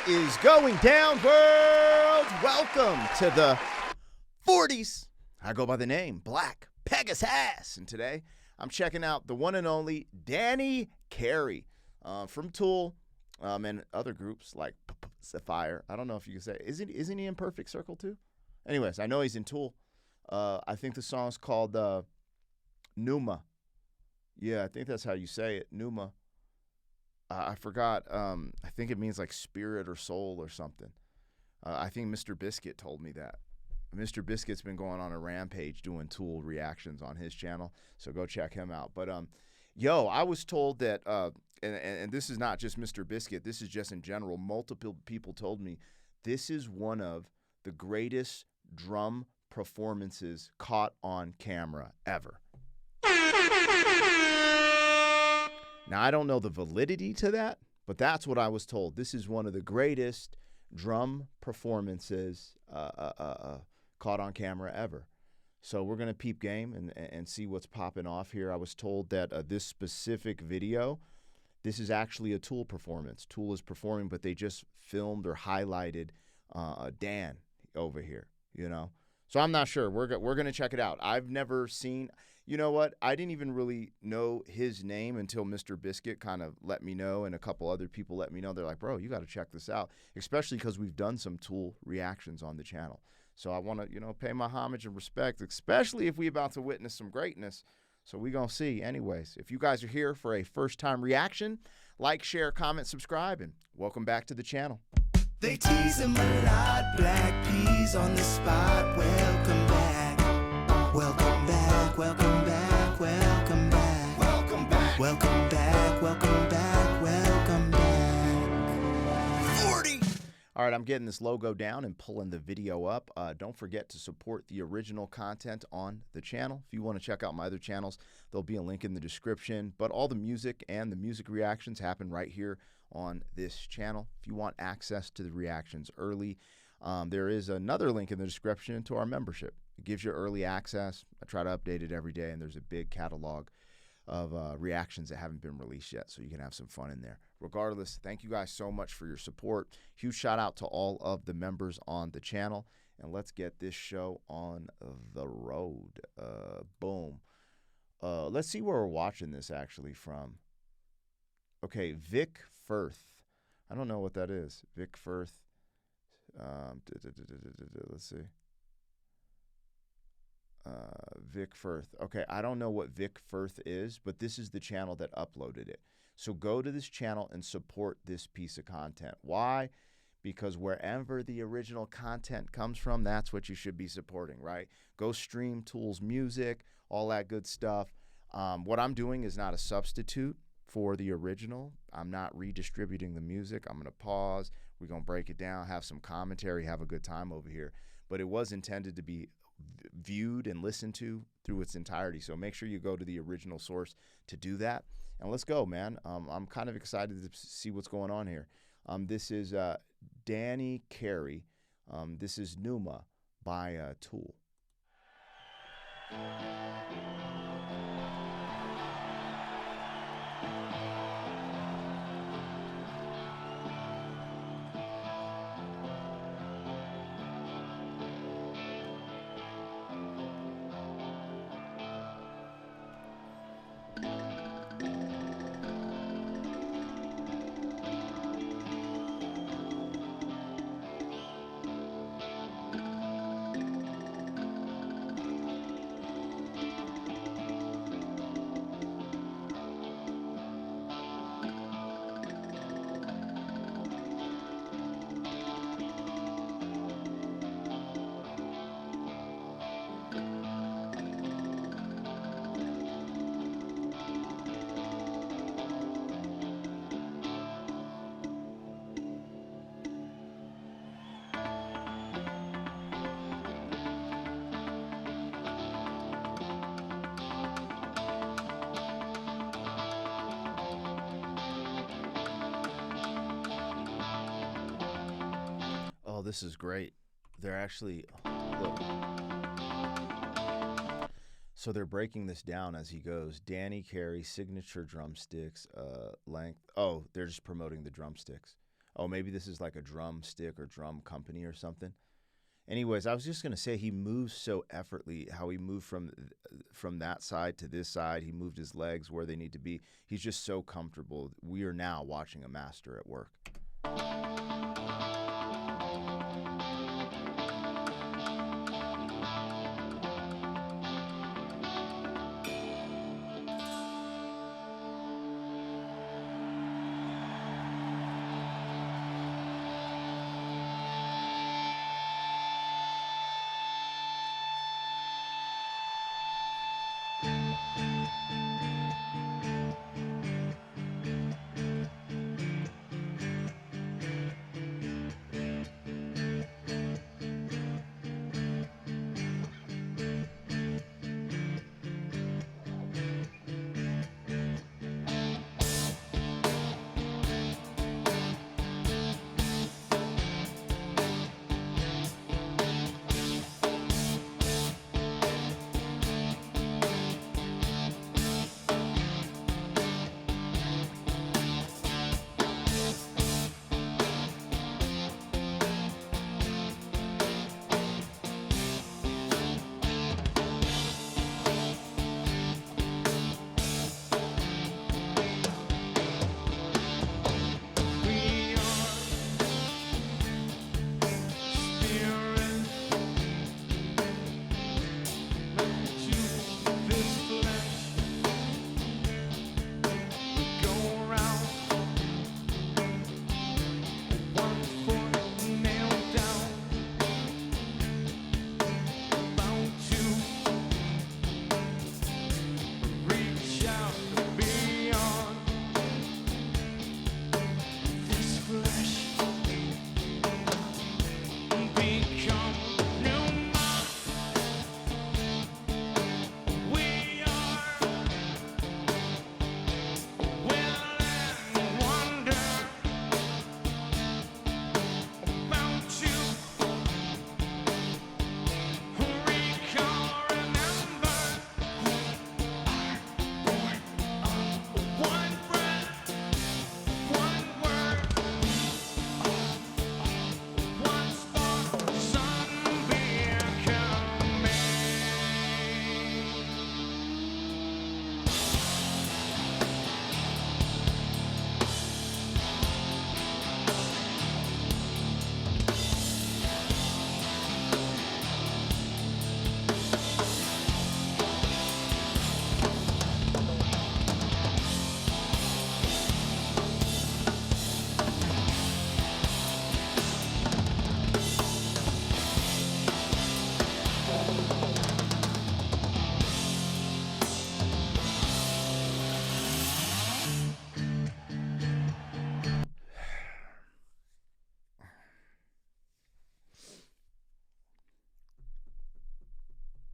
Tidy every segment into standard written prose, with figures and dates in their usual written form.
is going down, world? Welcome to the 40s. I go by the name Black Pegasus, and today I'm checking out the one and only Carey from Tool and other groups like Sapphire. I don't know if you can say, isn't he in Perfect Circle too? Anyways, I know he's in Tool. I think the song's called PNEUMA. Yeah, I think that's how you say it, PNEUMA. I forgot. I think it means like spirit or soul or something. I think Mr. Biscuit told me that. Mr. Biscuit's been going on a rampage doing Tool reactions on his channel, so go check him out. But I was told that, and this is not just Mr. Biscuit. This is just in general. Multiple people told me this is one of the greatest drum performances caught on camera ever. Now, I don't know the validity to that, but that's what I was told. This is one of the greatest drum performances caught on camera ever. So we're going to peep game and see what's popping off here. I was told that this specific video, this is actually a Tool performance. Tool is performing, but they just filmed or highlighted Dan over here, you know. So I'm not sure. We're going to check it out. I've never seen... You know what? I didn't even really know his name until Mr. Biscuit kind of let me know, and a couple other people let me know. They're like, bro, you got to check this out, especially because we've done some Tool reactions on the channel. So I want to, pay my homage and respect, especially if we about to witness some greatness. So we going to see. Anyways, if you guys are here for a first-time reaction, like, share, comment, subscribe, and welcome back to the channel. They tease him a lot, black peas on the spot. Welcome back, welcome back, welcome back, welcome back, welcome back, welcome back, welcome back, welcome back. 40. All right, I'm getting this logo down and pulling the video up. Don't forget to support the original content on the channel. If you want to check out my other channels, there'll be a link in the description. But all the music and the music reactions happen right here on this channel. If you want access to the reactions early, there is another link in the description to our membership. It gives you early access. I try to update it every day, and there's a big catalog of reactions that haven't been released yet, so you can have some fun in there. Regardless, thank you guys so much for your support. Huge shout out to all of the members on the channel, and let's get this show on the road. Boom. Let's see where we're watching this actually from. Okay, Vic Firth. I don't know what that is. Vic Firth. Let's see. Vic Firth. Okay, I don't know what Vic Firth is, but this is the channel that uploaded it. So go to this channel and support this piece of content. Why? Because wherever the original content comes from, that's what you should be supporting, right? Go stream Tool's music, all that good stuff. What I'm doing is not a substitute for the original. I'm not redistributing the music. I'm going to pause. We're going to break it down, have some commentary, have a good time over here. But it was intended to be viewed and listened to through its entirety. So make sure you go to the original source to do that. And let's go, man. I'm kind of excited to see what's going on here. This is Carey. This is PNEUMA by Tool. Oh, this is great. They're actually, look. So they're breaking this down as he goes. Carey, signature drumsticks, length. Oh, they're just promoting the drumsticks. Oh, maybe this is like a drumstick or drum company or something. Anyways, I was just gonna say he moves so effortlessly. How he moved from that side to this side, he moved his legs where they need to be. He's just so comfortable. We are now watching a master at work.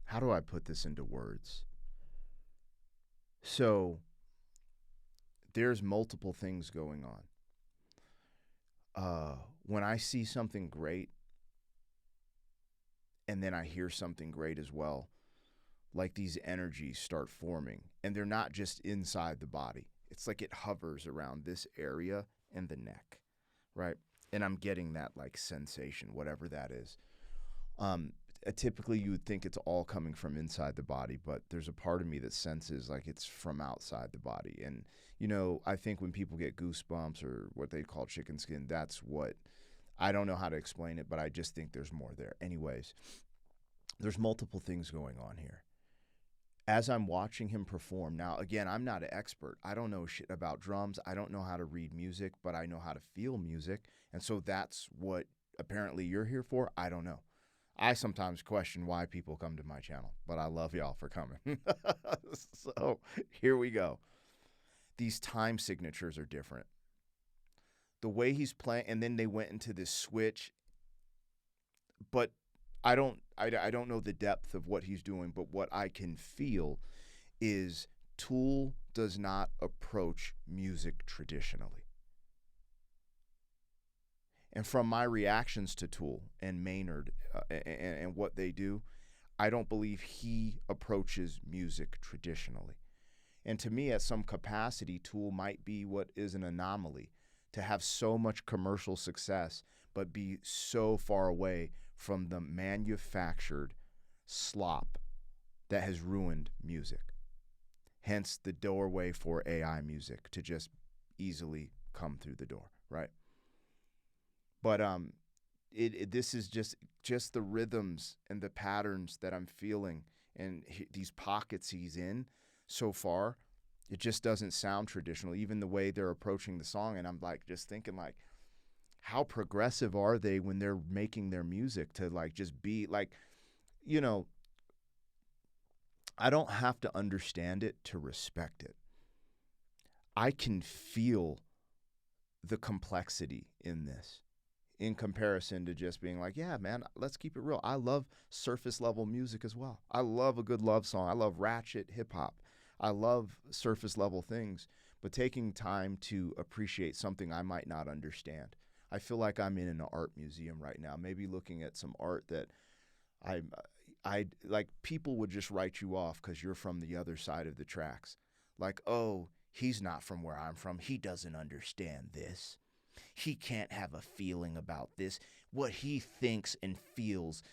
How do I put this into words? So there's multiple things going on. When I see something great and then I hear something great as well, like these energies start forming, and they're not just inside the body. It's like it hovers around this area and the neck, right? And I'm getting that like sensation, whatever that is. Typically you would think it's all coming from inside the body, but there's a part of me that senses like it's from outside the body. And, you know, I think when people get goosebumps or what they call chicken skin, that's what, I don't know how to explain it, but I just think there's more there. Anyways, there's multiple things going on here. As I'm watching him perform, now, again, I'm not an expert. I don't know shit about drums. I don't know how to read music, but I know how to feel music. And so that's what apparently you're here for. I don't know. I sometimes question why people come to my channel, but I love y'all for coming. So here we go. These time signatures are different. The way he's playing, and then they went into this switch, but I don't know the depth of what he's doing, but what I can feel is Tool does not approach music traditionally. And from my reactions to Tool and Maynard and what they do, I don't believe he approaches music traditionally. And to me, at some capacity, Tool might be what is an anomaly to have so much commercial success, but be so far away from the manufactured slop that has ruined music. Hence the doorway for AI music to just easily come through the door, right? But this is just the rhythms and the patterns that I'm feeling, and these pockets he's in so far. It just doesn't sound traditional, even the way they're approaching the song. And I'm like just thinking like, how progressive are they when they're making their music to like just be like, you know, I don't have to understand it to respect it. I can feel the complexity in this in comparison to just being like, yeah, man, let's keep it real. I love surface level music as well. I love a good love song. I love ratchet hip hop. I love surface level things, but taking time to appreciate something I might not understand. I feel like I'm in an art museum right now, maybe looking at some art that I like. People would just write you off because you're from the other side of the tracks. Like, oh, he's not from where I'm from. He doesn't understand this. He can't have a feeling about this. What he thinks and feels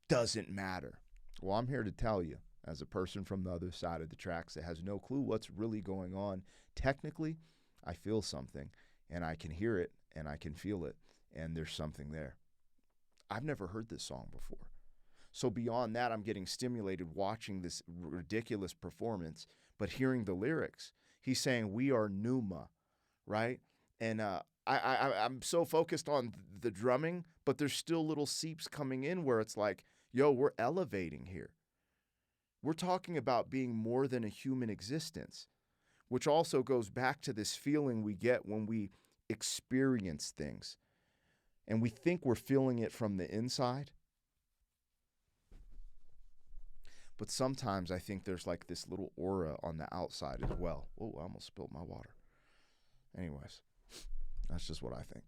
doesn't matter. Well, I'm here to tell you, as a person from the other side of the tracks that has no clue what's really going on, technically, I feel something, and I can hear it, and I can feel it, and there's something there. I've never heard this song before. So beyond that, I'm getting stimulated watching this ridiculous performance, but hearing the lyrics. He's saying, we are PNEUMA, right? And I'm so focused on the drumming, but there's still little seeps coming in where it's like, yo, we're elevating here. We're talking about being more than a human existence, which also goes back to this feeling we get when we experience things. And we think we're feeling it from the inside. But sometimes I think there's like this little aura on the outside as well. Oh, I almost spilled my water. Anyways, that's just what I think.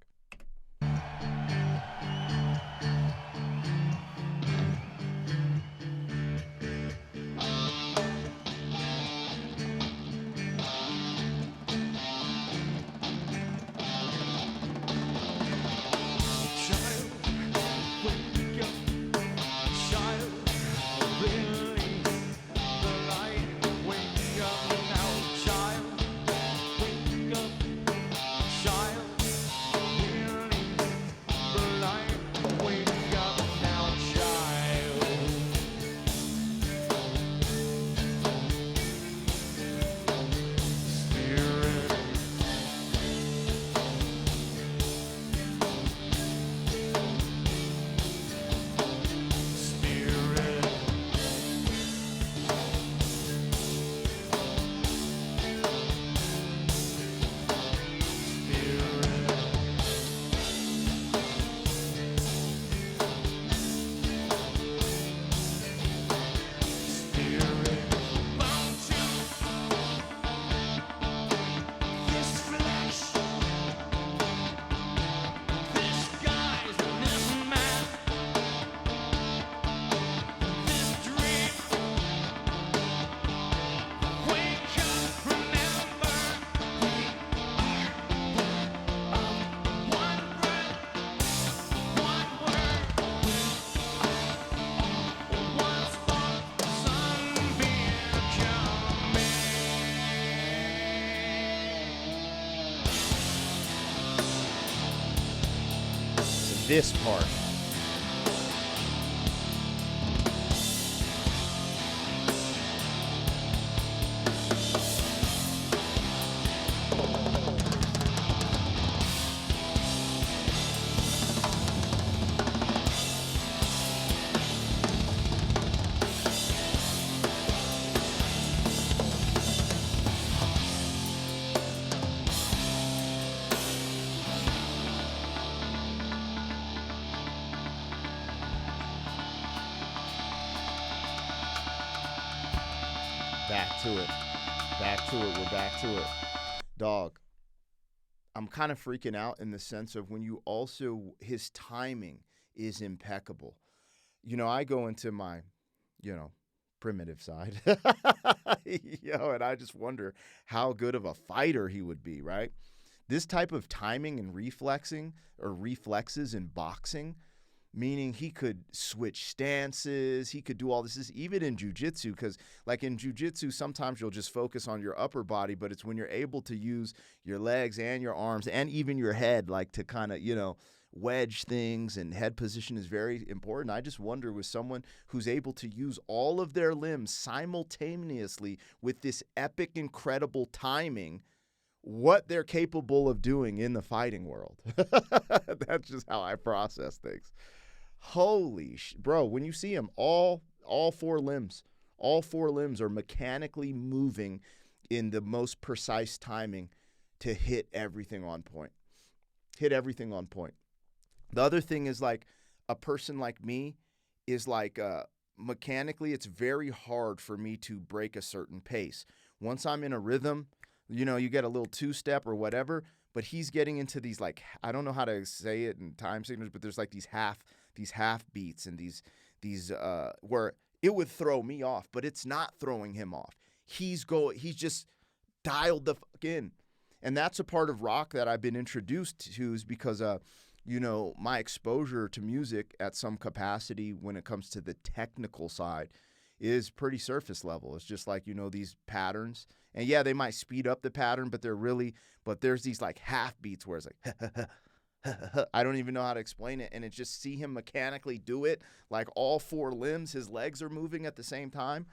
This part. We're back to it. Dog, I'm kind of freaking out in the sense of when you also, his timing is impeccable. You know, I go into my, primitive side, and I just wonder how good of a fighter he would be, right? This type of timing and reflexes in boxing, meaning he could switch stances, he could do all this even in jiu-jitsu, because like in jiu-jitsu, sometimes you'll just focus on your upper body, but it's when you're able to use your legs and your arms and even your head, like to kind of, wedge things, and head position is very important. I just wonder, with someone who's able to use all of their limbs simultaneously with this epic, incredible timing, what they're capable of doing in the fighting world. That's just how I process things. Holy bro, when you see him, all four limbs are mechanically moving in the most precise timing to hit everything on point. The other thing is, like, a person like me is like, mechanically, it's very hard for me to break a certain pace. Once I'm in a rhythm, you get a little two-step or whatever, but he's getting into these, like, I don't know how to say it in time signals, but there's like these half beats and these where it would throw me off, but it's not throwing him off. He's just dialed the fuck in. And that's a part of rock that I've been introduced to, is because my exposure to music at some capacity when it comes to the technical side is pretty surface level. It's just like, these patterns. And yeah, they might speed up the pattern, but there's these like half beats where it's like, I don't even know how to explain it. And it's just see him mechanically do it. Like all four limbs, his legs are moving at the same time.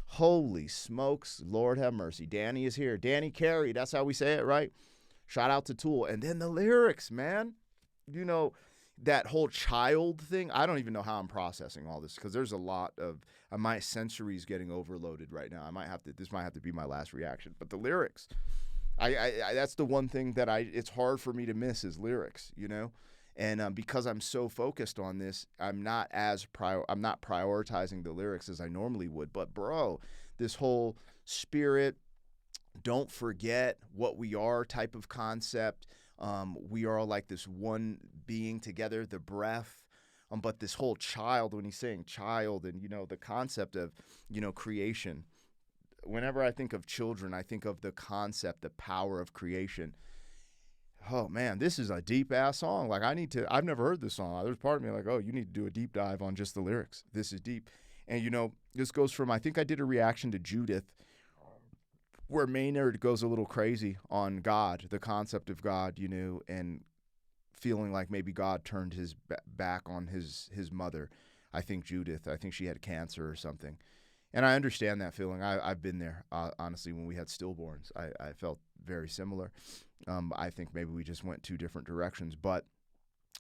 Holy smokes, Lord have mercy. Danny is here. Danny Carey, that's how we say it, right? Shout out to Tool. And then the lyrics, man. That whole child thing, I don't even know how I'm processing all this, because there's a lot of my sensories getting overloaded right now. This might have to be my last reaction. But the lyrics, I that's the one thing that it's hard for me to miss is lyrics, and because I'm so focused on this, I'm not prioritizing the lyrics as I normally would. But bro, this whole spirit, don't forget what we are type of concept. We are all like this one being together, the breath. But this whole child, when he's saying child, and, the concept of, creation. Whenever I think of children, I think of the concept, the power of creation. Oh man, this is a deep ass song. Like I've never heard this song. There's part of me like, oh, you need to do a deep dive on just the lyrics. This is deep. And, this goes from, I think I did a reaction to Judith, where Maynard goes a little crazy on God, the concept of God, and feeling like maybe God turned his back on his mother. I think Judith, she had cancer or something. And I understand that feeling. I've been there, honestly, when we had stillborns. I felt very similar. I think maybe we just went two different directions. But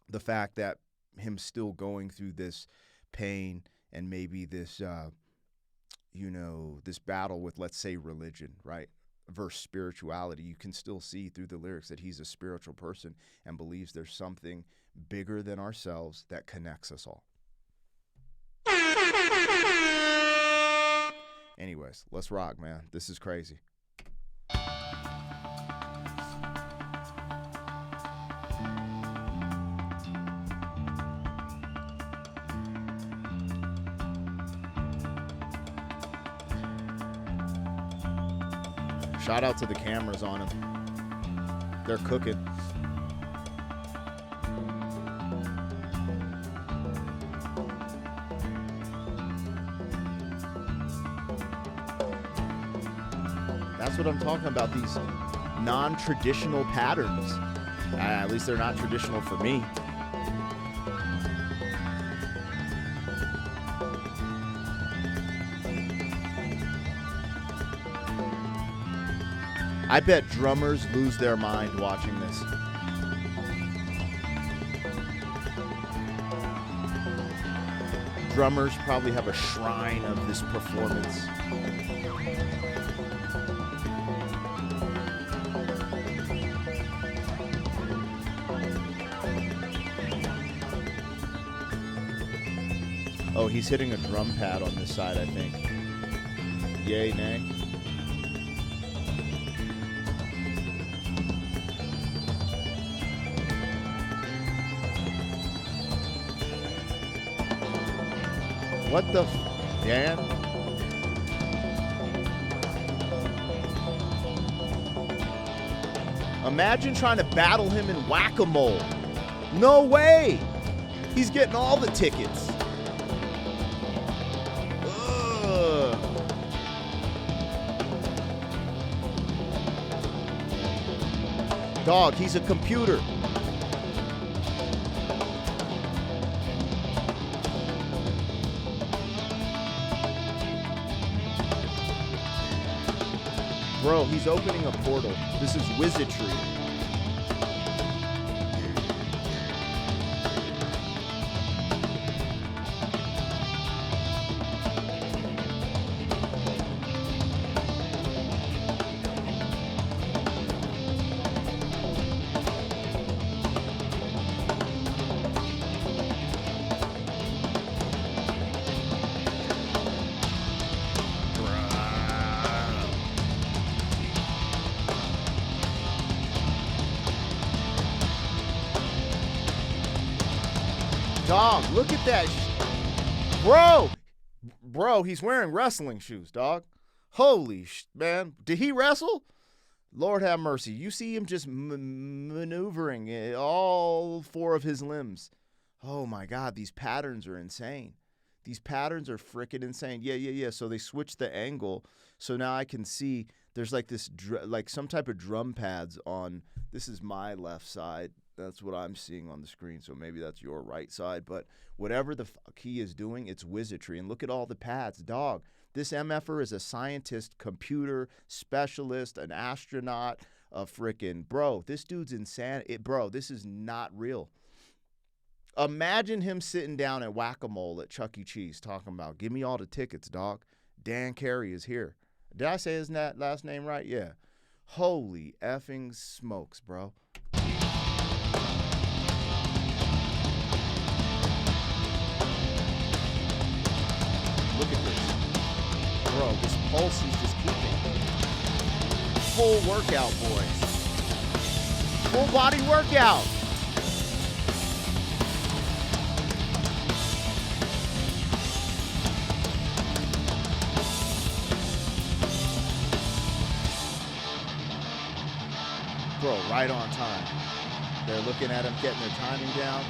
the fact that him still going through this pain and maybe this this battle with, let's say, religion, right, versus spirituality, you can still see through the lyrics that he's a spiritual person and believes there's something bigger than ourselves that connects us all. Anyways, let's rock, man. This is crazy. Shout out to the cameras on him. They're cooking. That's what I'm talking about, these non-traditional patterns. At least they're not traditional for me. I bet drummers lose their mind watching this. Drummers probably have a shrine of this performance. Oh, he's hitting a drum pad on this side, I think. Yay, nay. What the Dan? Imagine trying to battle him in whack-a-mole. No way. He's getting all the tickets. Ugh. Dog, he's a computer. Bro, he's opening a portal. This is wizardry. Dog, look at that. Bro, he's wearing wrestling shoes, dog. Holy man. Did he wrestle? Lord have mercy. You see him just maneuvering all four of his limbs. Oh, my God. These patterns are insane. These patterns are freaking insane. Yeah. So they switched the angle. So now I can see there's like this, like some type of drum pads on. This is my left side. That's what I'm seeing on the screen, so maybe that's your right side. But whatever the fuck he is doing, it's wizardry. And look at all the pads. Dog, this MFer is a scientist, computer specialist, an astronaut, a freaking... Bro, this dude's insane. Bro, this is not real. Imagine him sitting down at Whack-A-Mole at Chuck E. Cheese talking about, give me all the tickets, dog. Dan Carey is here. Did I say his last name right? Yeah. Holy effing smokes, bro. Look at this. Bro, this pulse he's just keeping. Full workout, boys. Full body workout. Bro, right on time. They're looking at him, getting their timing down.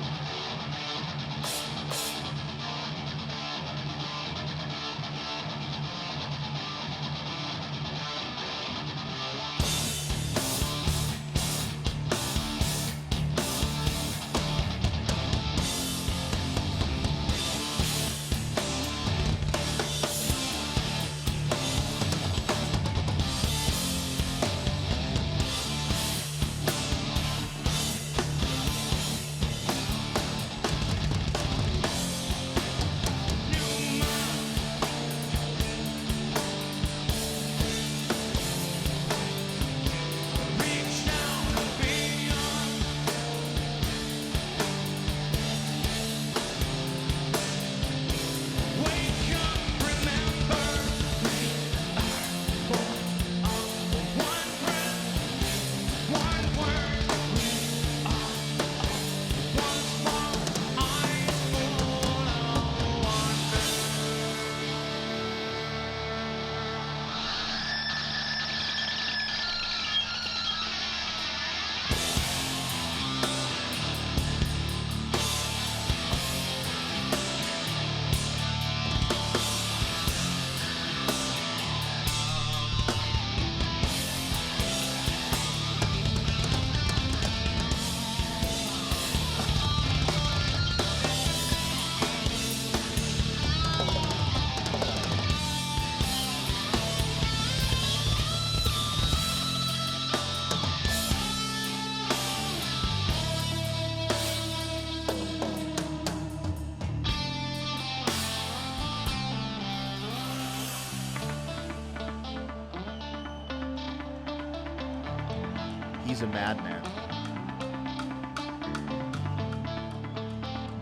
He's a madman.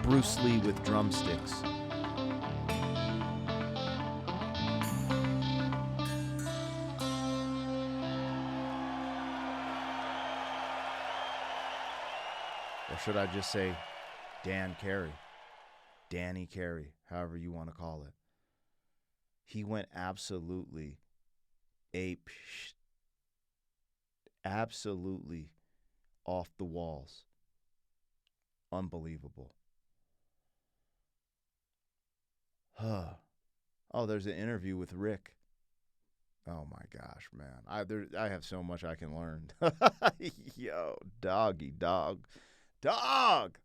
Bruce Lee with drumsticks. Or should I just say Dan Carey? Danny Carey, however you want to call it. He went absolutely absolutely off the walls. Unbelievable. Oh, there's an interview with Rick. Oh my gosh, man. I have so much I can learn. Yo, doggy dog. Dog.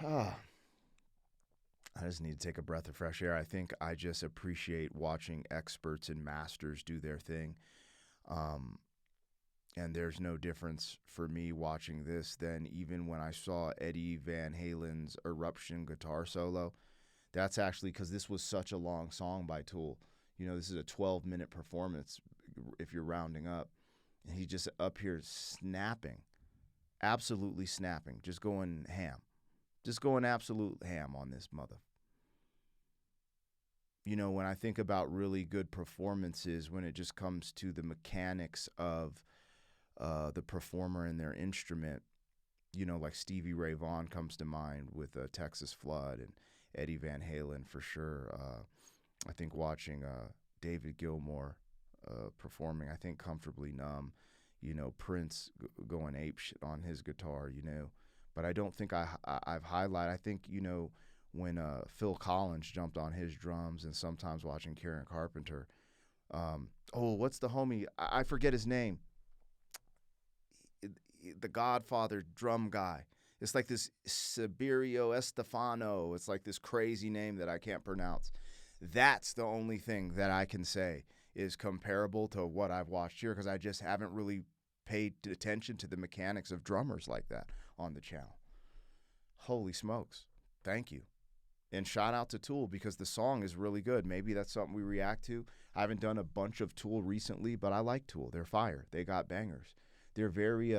I just need to take a breath of fresh air. I think I just appreciate watching experts and masters do their thing. And there's no difference for me watching this than even when I saw Eddie Van Halen's Eruption guitar solo. That's actually because this was such a long song by Tool. You know, this is a 12-minute performance if you're rounding up. And he just up here snapping, absolutely snapping, just going ham. Just going absolute ham on this mother. You know, when I think about really good performances, when it just comes to the mechanics of the performer and their instrument, you know, like Stevie Ray Vaughan comes to mind with Texas Flood, and Eddie Van Halen for sure. I think watching David Gilmour performing, I think Comfortably Numb, you know, Prince going apeshit on his guitar, you know. But I don't think I've highlighted, I think, you know, when Phil Collins jumped on his drums, and sometimes watching Karen Carpenter. What's the homie? I forget his name. The Godfather drum guy. It's like this Siberio Estefano. It's like this crazy name that I can't pronounce. That's the only thing that I can say is comparable to what I've watched here, because I just haven't really paid attention to the mechanics of drummers like that on the channel. Holy smokes. Thank you. And shout out to Tool, because the song is really good. Maybe that's something we react to. I haven't done a bunch of Tool recently, but I like Tool. They're fire. They got bangers. They're very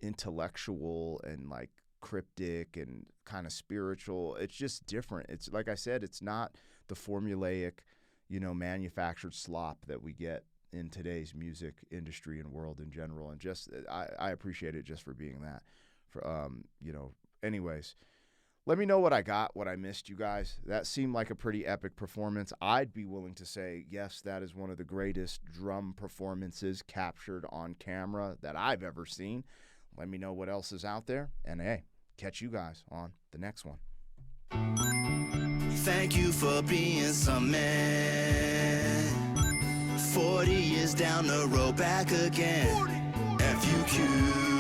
intellectual and like cryptic and kind of spiritual. It's just different. It's like I said, it's not the formulaic, you know, manufactured slop that we get in today's music industry and world in general. And just I appreciate it just for being that. For you know, anyways, let me know what I got, what I missed, you guys. That seemed like a pretty epic performance. I'd be willing to say, yes, that is one of the greatest drum performances captured on camera that I've ever seen. Let me know what else is out there. And hey, catch you guys on the next one. Thank you for being some man. 40 years down the road, back again. FUQ.